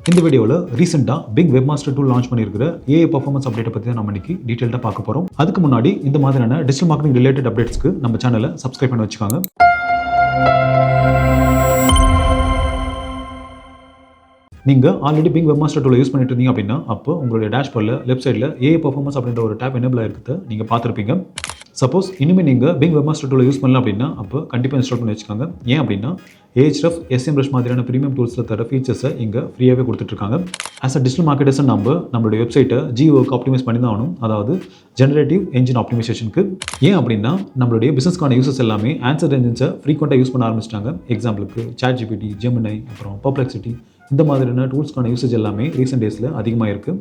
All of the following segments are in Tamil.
இந்த வீடியோவில் ரீசெண்டாக பிங் வெப்மாஸ்டர் டூல் லான்ச் பண்ணியிருக்கிற ஏஐ பர்ஃபார்மன்ஸ் அப்டேட்டை பற்றி தான் நம்ம இன்னைக்கு டீட்டெயிலாக பார்க்க போகிறோம். அதுக்கு முன்னாடி இந்த மாதிரியான டிஜிட்டல் மார்க்கெட்டிங் ரிலேட்டட் அப்டேட்ஸ்க்கு நம்ம சேனலை சப்ஸ்கிரைப் பண்ணி வச்சுக்காங்க. நீங்கள் ஆல்ரெடி பிங் வெப்மாஸ்டர் டூலை யூஸ் பண்ணிட்டு இருந்தீங்க அப்படின்னா அப்போ உங்களுடைய டேஷ்போர்டில் லெஃப்ட் சைடில் ஏஐ பர்ஃபார்மன்ஸ் அப்படின்ற ஒரு டேப் எனேபிள் ஆகிருக்கிறத நீங்கள் பார்த்துருப்பீங்க. சப்போஸ் இனிமேல் நீங்கள் பிங் வெப்மாஸ்டர் டூலை யூஸ் பண்ணல அப்படின்னா அப்போ கண்டிப்பாக இன்ஸ்டால் பண்ணி வச்சுக்காங்க. ஏன் அப்படின்னா ஏஹ்ரெஃப், SEMrush மாதிரியான ப்ரீமியம் டூல்ஸில் தர ஃபீச்சர்ஸை இங்கே ஃப்ரீயாகவே கொடுத்துட்ருக்காங்க. ஆஸ் அ டிஜிட்டல் மார்க்கெட்டர்ஸ் நம்மளுடைய வெப்சைட்டை GEOக்கு ஆப்டிமைஸ் பண்ணி தான் ஆகணும், அதாவது ஜெனரேட்டிவ் என்ஜின் ஆப்டிமைசேஷனுக்கு. ஏன் அப்படின்னா நம்மளுடைய பிசினஸ்க்கான யூசர்ஸ் எல்லாமே ஆன்சர் என்ஜின்ஸை ஃப்ரீக்வெண்ட்டாக யூஸ் பண்ண ஆரம்பிச்சிட்டாங்க. எக்ஸாம்பிளுக்கு ChatGPT, Gemini, அப்புறம் Perplexity இந்த மாதிரியான டூல்ஸ்க்கான யூசேஜ் எல்லாமே ரீசெண்ட் டேஸில் அதிகமாக இருக்குது.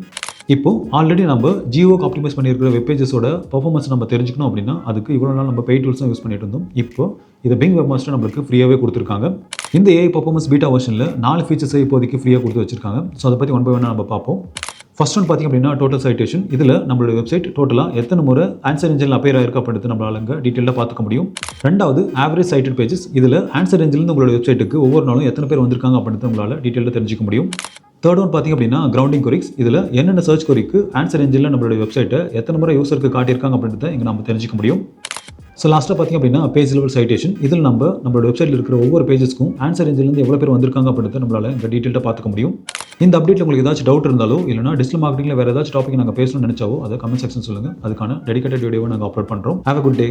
இப்போ ஆல்ரெடி நம்ம GEOக்கு ஆப்டிமைஸ் பண்ணியிருக்கிற வெப் பேஜஸோட பர்ஃபார்மன்ஸ் நம்ம தெரிஞ்சுக்கணும் அப்படின்னா அதுக்கு இவ்வளோ நாள் நம்ம பெய்ட் டூல்ஸ் தான் யூஸ் பண்ணிட்டு இருந்தோம். இப்போ இதை பிங் வெப்மாஸ்டர் நம்மளுக்கு ஃப்ரீயாகவே கொடுத்துருக்காங்க. இந்த ஏஐ பர்ஃபார்மன்ஸ் பீட்டா வெர்ஷனில் 4 ஃபீச்சர்ஸை இப்போதைக்கு ஃப்ரீயாக கொடுத்து வச்சிருக்காங்க. ஸோ அதை பற்றி ஒன் பை ஒன்னாக நம்ம பார்ப்போம். ஃபர்ஸ்ட் ஒன் பார்த்திங்க அப்படின்னா டோட்டல் சைட்டேஷன். இதில் நம்மளோட வெப்சைட் டோட்டலாக எத்தனை முறை ஆன்சர் என்ஜினில் அப்பியர் ஆயிருக்கு அப்படின்றது நம்மளால இங்கே டீட்டெயிலாக பார்த்துக்க முடியும். ரெண்டாவது ஆவரேஜ் சைட்டட் பேஜஸ். இதில் ஆன்சர் என்ஜின்லேருந்து உங்களோட வெப்சைட்டுக்கு ஒவ்வொரு நாளும் எத்தனை பேர் வந்திருக்காங்க அப்படின்றது உங்களால் டீட்டெயிலாக தெரிஞ்சிக்க முடியும். தேர்ட் ஒன் பார்த்திங்க அப்படின்னா கிரவுண்டிங் கொரிக்ஸ். இதில் என்னென்ன சர்ச் கொரிக்கு ஆன்சர் என்ஜினில் நம்மளுடைய வெப்சைட்டை எத்தனை முறை யூசருக்கு காட்டியிருக்காங்க அப்படின்றத இங்கே நம்ம தெரிஞ்சிக்க முடியும். ஸோ லாஸ்ட்டாக பார்த்திங்க அப்படின்னா பேஜ் லெவல் சைட்டேஷன். இதில் நம்மளோட வெப்சைட்டில் இருக்கிற ஒவ்வொரு பேஜஸ்க்கும் ஆன்சர் என்ஜின்லேருந்து எவ்வளோ பேர் வந்திருக்காங்க அப்படின்றத நம்மளால் இங்கே டீட்டெயிலாக பார்த்துக்க முடியும். இந்த அப்டேட்டில் உங்களுக்கு ஏதாச்சும் டவுட் இருந்தாலோ இல்லைனா டிஜிட்டல் மார்க்கெட்டிங்கில் வேறு ஏதாச்சும் டாபிக் நாங்கள் பேசணும்னு நினச்சாவோ அதை கமெண்ட் செக்ஷன் சொல்லுங்கள். அதுக்கான டெடிகேட்டட் வீடியோவை நாங்கள் அப்லோட் பண்ணுறோம். Have a good day.